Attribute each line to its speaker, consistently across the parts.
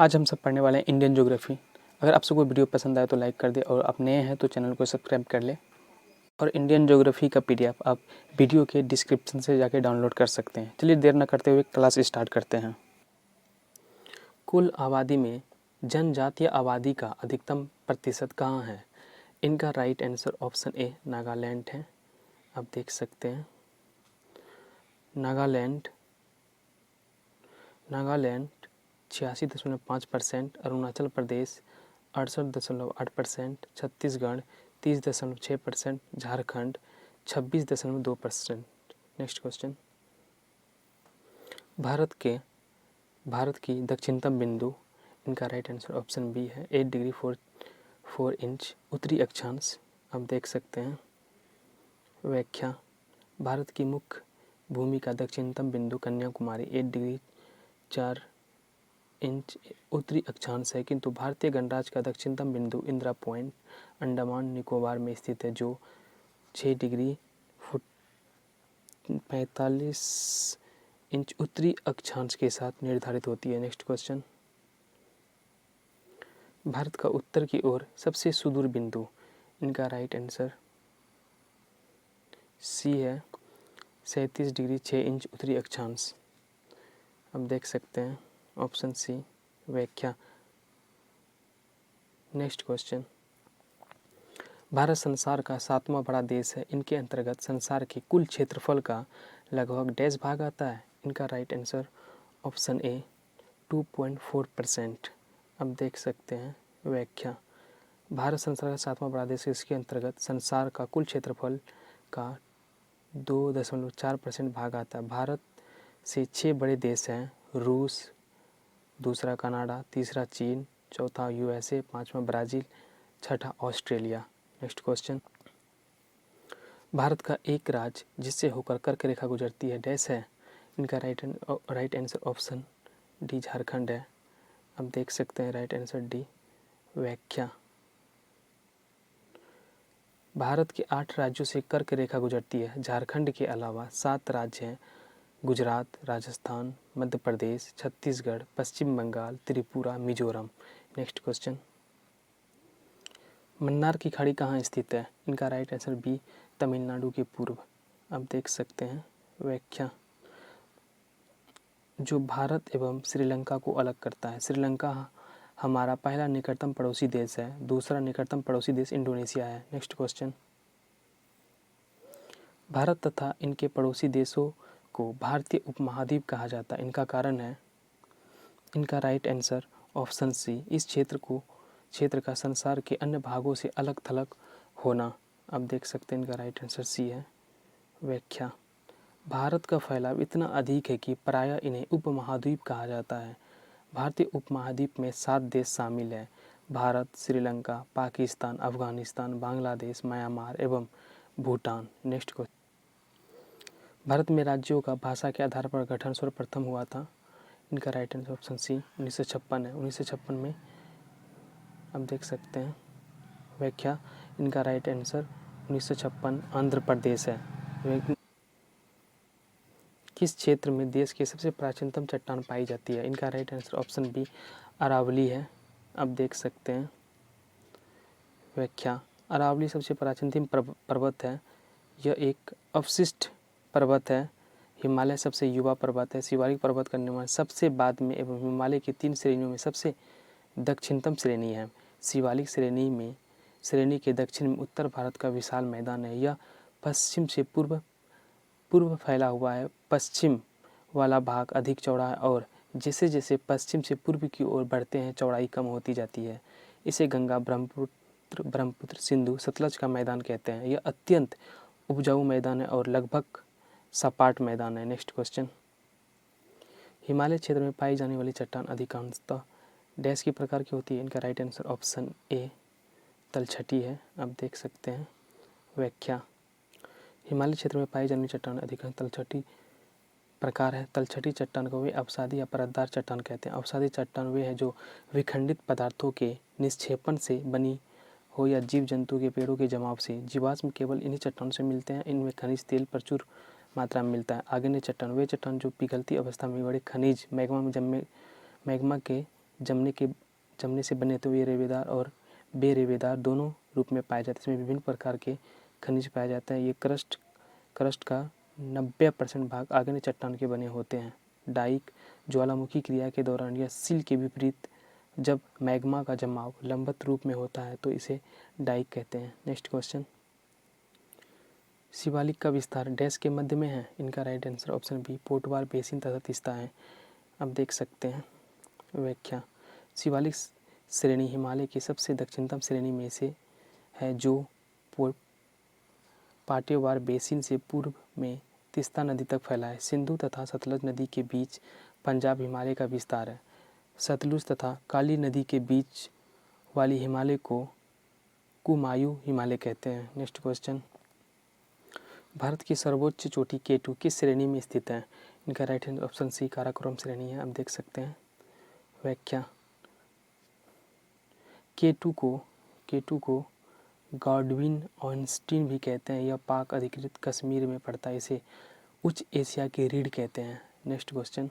Speaker 1: आज हम सब पढ़ने वाले हैं इंडियन ज्योग्राफी। अगर आपसे कोई वीडियो पसंद आए तो लाइक कर दे और आप नए हैं तो चैनल को सब्सक्राइब कर ले। और इंडियन ज्योग्राफी का PDF आप वीडियो के डिस्क्रिप्शन से जाके डाउनलोड कर सकते हैं। चलिए देर न करते हुए क्लास स्टार्ट करते हैं। कुल आबादी में जनजातीय आबादी का अधिकतम प्रतिशत कहाँ है? इनका right answer option A Nagaland है। आप देख सकते हैं नागालैंड 86.5%, अरुणाचल प्रदेश 68.8%, छत्तीसगढ़ 30.6%, झारखंड 26.2%। नेक्स्ट क्वेश्चन, भारत की दक्षिणतम बिंदु, इनका राइट आंसर ऑप्शन बी है 8 डिग्री 4 इंच उत्तरी अक्षांश। आप देख सकते हैं व्याख्या, भारत की मुख्य भूमि का दक्षिणतम बिंदु कन्याकुमारी 8 डिग्री 4 इंच उत्तरी अक्षांश है, किंतु भारतीय गणराज्य का दक्षिणतम बिंदु इंदिरा पॉइंट अंडमान निकोबार में स्थित है, जो 6 डिग्री 45 इंच उत्तरी अक्षांश के साथ निर्धारित होती है। नेक्स्ट क्वेश्चन, भारत का उत्तर की ओर सबसे सुदूर बिंदु, इनका राइट आंसर सी है 37 डिग्री 6 इंच उत्तरी अक्षांश। अब देख सकते हैं ऑप्शन सी व्याख्या। नेक्स्ट क्वेश्चन, भारत संसार का 7वां बड़ा देश है, इनके अंतर्गत संसार के कुल क्षेत्रफल का लगभग डैश भाग आता है। इनका राइट आंसर ऑप्शन ए 2.4%। अब देख सकते हैं व्याख्या, भारत संसार का 7वां बड़ा देश है, इसके अंतर्गत संसार का कुल क्षेत्रफल का 2.4% भाग आता है। भारत से 6 बड़े देश हैं, रूस, दूसरा कनाडा, तीसरा चीन, चौथा USA, पाँचवा ब्राज़ील, छठा ऑस्ट्रेलिया। नेक्स्ट क्वेश्चन, भारत का एक राज्य जिससे होकर कर्क रेखा गुजरती है डैश है। इनका right answer option D Jharkhand है। अब देख सकते हैं राइट आंसर डी व्याख्या, भारत के 8 राज्यों से कर्क रेखा गुजरती है। झारखंड के अलावा 7 राज्य हैं, गुजरात, राजस्थान, मध्य प्रदेश, छत्तीसगढ़, पश्चिम बंगाल, त्रिपुरा, मिजोरम। नेक्स्ट क्वेश्चन, मन्नार की खाड़ी कहाँ स्थित है? इनका राइट आंसर बी तमिलनाडु के पूर्व। अब देख सकते हैं व्याख्या, जो भारत एवं श्रीलंका को अलग करता है। श्रीलंका हमारा पहला निकटतम पड़ोसी देश है, दूसरा निकटतम पड़ोसी देश इंडोनेशिया है। नेक्स्ट क्वेश्चन, भारत तथा इनके पड़ोसी देशों को भारतीय उपमहाद्वीप कहा जाता है। इनका कारण है, इनका राइट आंसर ऑप्शन सी इस क्षेत्र का संसार के अन्य भागों से अलग थलग होना। अब देख सकते हैं इनका राइट आंसर सी है व्याख्या, भारत का फैलाव इतना अधिक है कि प्रायः इन्हें उपमहाद्वीप कहा जाता है। भारतीय उपमहाद्वीप में 7 देश शामिल हैं, भारत, श्रीलंका, पाकिस्तान, अफगानिस्तान, बांग्लादेश, म्यांमार एवं भूटान। नेक्स्ट क्वेश्चन, भारत में राज्यों का भाषा के आधार पर गठन सर्वप्रथम हुआ था। इनका राइट आंसर ऑप्शन सी 1956 है। 1956 में अब देख सकते हैं व्याख्या, इनका राइट आंसर 1956 आंध्र प्रदेश है। किस क्षेत्र में देश की सबसे प्राचीनतम चट्टान पाई जाती है? इनका right answer option B Aravalli है। अब देख सकते हैं व्याख्या, अरावली सबसे प्राचीनतम पर्वत है। यह एक अवशिष्ट पर्वत है। हिमालय सबसे युवा पर्वत है। शिवालिक पर्वत का निर्माण सबसे बाद में एवं हिमालय की 3 श्रेणियों में सबसे दक्षिणतम श्रेणी है। शिवालिक श्रेणी के दक्षिण में उत्तर भारत का विशाल मैदान है। यह पश्चिम से पूर्व फैला हुआ है। पश्चिम वाला भाग अधिक चौड़ा है और जैसे जैसे पश्चिम से पूर्व की ओर बढ़ते हैं चौड़ाई कम होती जाती है। इसे गंगा, ब्रह्मपुत्र, सिंधु, सतलज का मैदान कहते हैं। यह अत्यंत उपजाऊ मैदान है और लगभग सपाट मैदान है। नेक्स्ट क्वेश्चन, हिमालय क्षेत्र में पाई जाने वाली चट्टान अधिकांशतः डैश की प्रकार की होती है। इनका राइट आंसर ऑप्शन ए तलछटी है। आप देख सकते हैं व्याख्या, हिमालय क्षेत्र में पाई जाने वाली चट्टान अधिकांश तलछटी प्रकार है। तलछटी चट्टान को वे अवसादी या परतदार चट्टान कहते हैं। अवसादी चट्टान वे है जो विखंडित पदार्थों के निक्षेपण से बनी हो या जीव जंतु के पेड़ों के जमाव से। जीवाश्म केवल इन्हीं चट्टानों से मिलते हैं। इनमें खनिज तेल प्रचुर मात्रा में मिलता है। आग्नेय चट्टान वे चट्टान जो पिघलती अवस्था में बड़े खनिज मैग्मा के जमने से बने तो ये रेवेदार और बेरेवेदार दोनों रूप में पाए जाते हैं। इसमें विभिन्न प्रकार के खनिज पाए जाते हैं। ये क्रस्ट का 90% भाग आग्नेय चट्टान के बने होते हैं। डाइक ज्वालामुखी क्रिया के दौरान या सील के विपरीत जब मैग्मा का जमाव लंबवत रूप में होता है तो इसे डाइक कहते हैं। नेक्स्ट क्वेश्चन, शिवालिक का विस्तार डैश के मध्य में है। इनका right answer option B Potwar basin तथा तीस्ता है। अब देख सकते हैं व्याख्या, शिवालिक श्रेणी हिमालय की सबसे दक्षिणतम श्रेणी में से है जो पाटेवार बेसिन से पूर्व में तीस्ता नदी तक फैला है। सिंधु तथा सतलज नदी के बीच पंजाब हिमालय का विस्तार है। सतलुज तथा काली नदी के बीच वाली हिमालय को कुमायूं हिमालय कहते हैं। नेक्स्ट क्वेश्चन, भारत की सर्वोच्च चोटी केटू किस श्रेणी में स्थित है। इनका right answer option C Karakoram श्रेणी है। अब देख सकते हैं व्याख्या, केटू को गॉडविन ऑइंस्टीन भी कहते हैं। यह पाक अधिकृत कश्मीर में पड़ता है। इसे उच्च एशिया की रीढ़ कहते हैं। नेक्स्ट क्वेश्चन,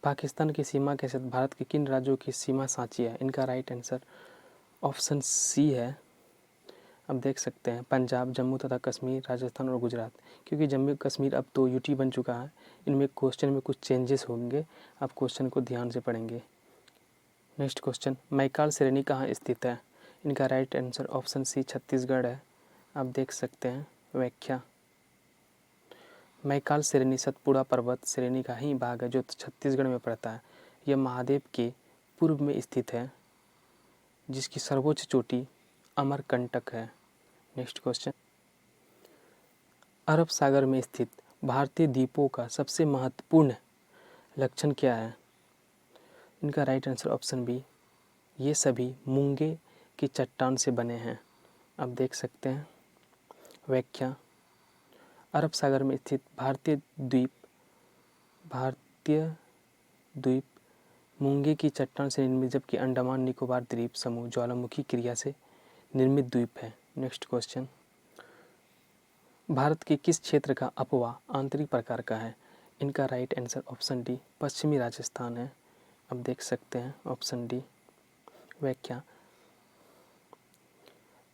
Speaker 1: पाकिस्तान की सीमा के साथ भारत के किन राज्यों की सीमा साँची है। इनका राइट आंसर ऑप्शन सी है। अब देख सकते हैं पंजाब, जम्मू तथा कश्मीर, राजस्थान और गुजरात। क्योंकि जम्मू कश्मीर अब तो यूटी बन चुका है, इनमें क्वेश्चन में कुछ चेंजेस होंगे। आप क्वेश्चन को ध्यान से पढ़ेंगे। नेक्स्ट क्वेश्चन, मैकाल श्रेणी कहाँ स्थित है। इनका right answer option C Chhattisgarh है। आप देख सकते हैं व्याख्या, मैकाल श्रेणी सतपुड़ा पर्वत श्रेणी का ही भाग है जो छत्तीसगढ़ में पड़ता है। यह महादेव के पूर्व में स्थित है जिसकी सर्वोच्च चोटी अमरकंटक है। नेक्स्ट क्वेश्चन, अरब सागर में स्थित भारतीय द्वीपों का सबसे महत्वपूर्ण लक्षण क्या है। इनका राइट आंसर ऑप्शन बी, ये सभी मूंगे की चट्टान से बने हैं। अब देख सकते हैं व्याख्या, अरब सागर में स्थित भारतीय द्वीप मूंगे की चट्टान से निर्मित, जबकि अंडमान निकोबार द्वीप समूह ज्वालामुखी क्रिया से निर्मित द्वीप है। नेक्स्ट क्वेश्चन, भारत के किस क्षेत्र का अपवाह आंतरिक प्रकार का है। इनका राइट आंसर ऑप्शन डी पश्चिमी राजस्थान है। अब देख सकते हैं ऑप्शन डी व्याख्या,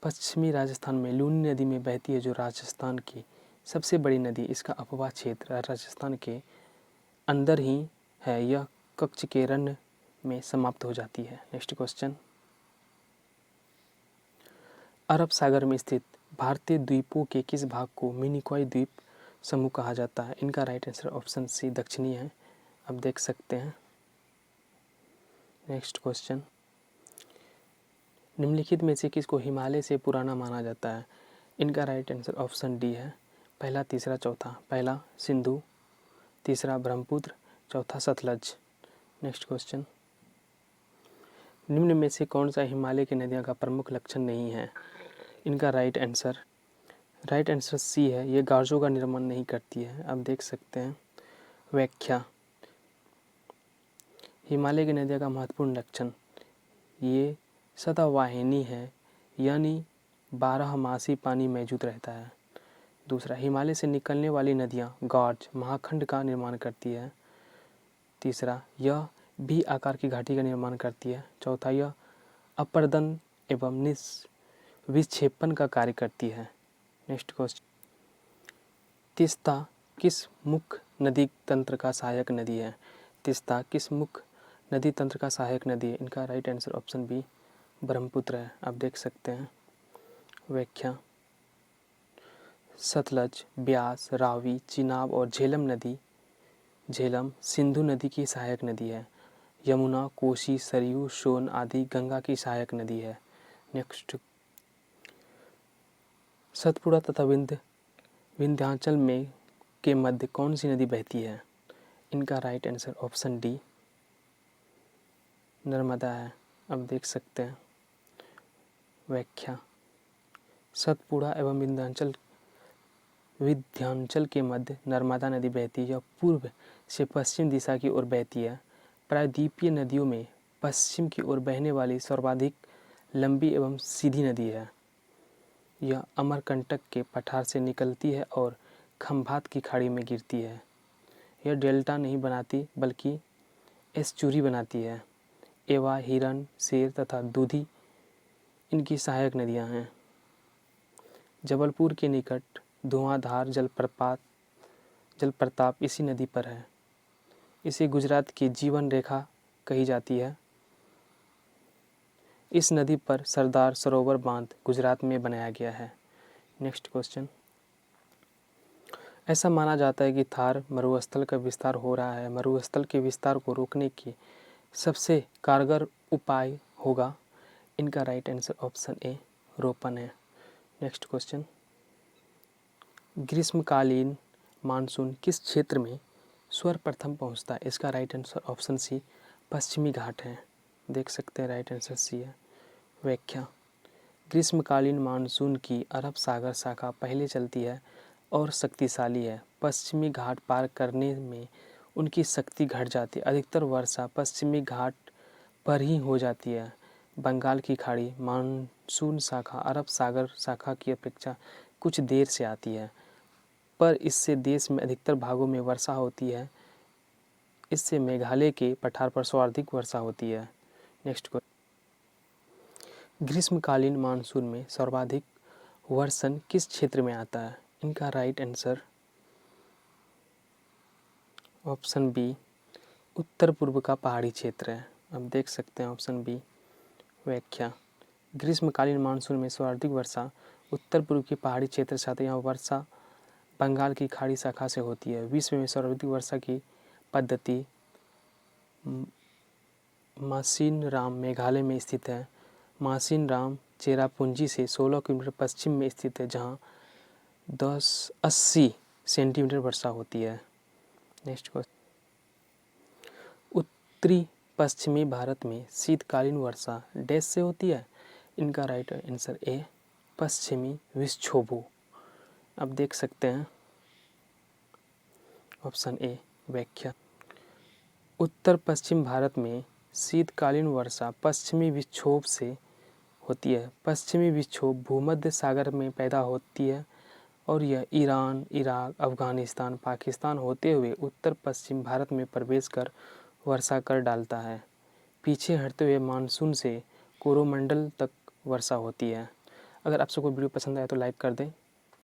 Speaker 1: पश्चिमी राजस्थान में लूनी नदी में बहती है जो राजस्थान की सबसे बड़ी नदी। इसका अपवाह क्षेत्र राजस्थान के अंदर ही है। यह कच्छ के रण में समाप्त हो जाती है। नेक्स्ट क्वेश्चन, अरब सागर में स्थित भारतीय द्वीपों के किस भाग को मिनिकॉय द्वीप समूह कहा जाता है। इनका राइट आंसर ऑप्शन सी दक्षिणी है। अब देख सकते हैं नेक्स्ट क्वेश्चन, निम्नलिखित में से किसको हिमालय से पुराना माना जाता है। इनका राइट आंसर ऑप्शन डी है पहला, तीसरा, चौथा। पहला सिंधु, तीसरा ब्रह्मपुत्र, चौथा सतलज। नेक्स्ट क्वेश्चन, निम्न में से कौन सा हिमालय की नदियों का प्रमुख लक्षण नहीं है। इनका राइट आंसर सी है, ये गार्जों का निर्माण नहीं करती है। अब देख सकते हैं व्याख्या, हिमालय की नदियों का महत्वपूर्ण लक्षण, ये सदावाहिनी है यानी 12 मासी पानी मौजूद रहता है। दूसरा, हिमालय से निकलने वाली नदियाँ गॉर्ज महाखंड का निर्माण करती है। तीसरा, यह भी आकार की घाटी का निर्माण करती है। चौथा, यह अपर्दन एवं विक्षेपण का कार्य करती है। नेक्स्ट क्वेश्चन, तीस्ता किस मुख्य नदी तंत्र का सहायक नदी है। तीस्ता किस मुख्य नदी तंत्र का सहायक नदी है। इनका right answer option B Brahmaputra है। आप देख सकते हैं व्याख्या, सतलज, ब्यास, रावी, चिनाब और झेलम सिंधु नदी की सहायक नदी है। यमुना, कोसी, सरयू, सोन आदि गंगा की सहायक नदी है। नेक्स्ट, सतपुड़ा तथा विंध्याचल में के मध्य कौन सी नदी बहती है। इनका right answer option D Narmada है। अब देख सकते हैं व्याख्या, सतपुड़ा एवं विंध्याचल के मध्य नर्मदा नदी बहती है। यह पूर्व से पश्चिम दिशा की ओर बहती है। प्रायद्वीपीय नदियों में पश्चिम की ओर बहने वाली सर्वाधिक लंबी एवं सीधी नदी है। यह अमरकंटक के पठार से निकलती है और खंभात की खाड़ी में गिरती है। यह डेल्टा नहीं बनाती बल्कि एस्चुरी बनाती है। एवा, हिरन, शेर तथा दूधी इनकी सहायक नदियां हैं। जबलपुर के निकट धुआंधार जलप्रपात इसी नदी पर है। इसे गुजरात की जीवन रेखा कही जाती है। इस नदी पर सरदार सरोवर बांध गुजरात में बनाया गया है। Next question. ऐसा माना जाता है कि थार मरुस्थल का विस्तार हो रहा है। मरुस्थल के विस्तार को रोकने की सबसे कारगर उपाय होगा। इनका राइट आंसर ऑप्शन ए रोपण है। Next question. ग्रीष्मकालीन मानसून किस क्षेत्र में सर्वप्रथम पहुंचता है? इसका राइट आंसर ऑप्शन सी पश्चिमी घाट है। देख सकते हैं राइट आंसर सी है। व्याख्या। ग्रीष्मकालीन मानसून की अरब सागर शाखा पहले चलती है और शक्तिशाली है। पश्चिमी घाट पार करने में उनकी शक्ति घट जाती है। अधिकतर वर्षा पश्चिमी घाट पर ही हो जाती है। बंगाल की खाड़ी मानसून शाखा अरब सागर शाखा की अपेक्षा कुछ देर से आती है, पर इससे देश में अधिकतर भागों में वर्षा होती है। इससे मेघालय के पठार पर सर्वाधिक वर्षा होती है। Next question. ग्रीष्मकालीन मानसून में सर्वाधिक वर्षण किस क्षेत्र में आता है? इनका राइट आंसर ऑप्शन बी उत्तर पूर्व का पहाड़ी क्षेत्र है। अब देख सकते हैं ऑप्शन बी। व्याख्या। ग्रीष्मकालीन मानसून में सर्वाधिक वर्षा उत्तर पूर्व के पहाड़ी क्षेत्र से आती है। यहाँ वर्षा बंगाल की खाड़ी शाखा से होती है। विश्व में सर्वाधिक वर्षा की पद्धति मासिनराम मेघालय में स्थित है। मासिनराम चेरापूंजी से 16 किलोमीटर पश्चिम में स्थित है, जहाँ 80 सेंटीमीटर वर्षा होती है। Next question. उत्तरी पश्चिमी भारत में शीतकालीन वर्षा डैश से होती है? इनका राइट आंसर ए पश्चिमी विक्षोभों। अब देख सकते हैं ऑप्शन ए। व्याख्या। उत्तर पश्चिम भारत में शीतकालीन वर्षा पश्चिमी विक्षोभ से होती है। पश्चिमी विक्षोभ भूमध्य सागर में पैदा होती है और यह ईरान, इराक, अफगानिस्तान, पाकिस्तान होते हुए उत्तर पश्चिम भारत में प्रवेश कर वर्षा कर डालता है। पीछे हटते हुए मानसून से कोरोमंडल तक वर्षा होती है। अगर आप सबको वीडियो पसंद आया तो लाइक कर दें।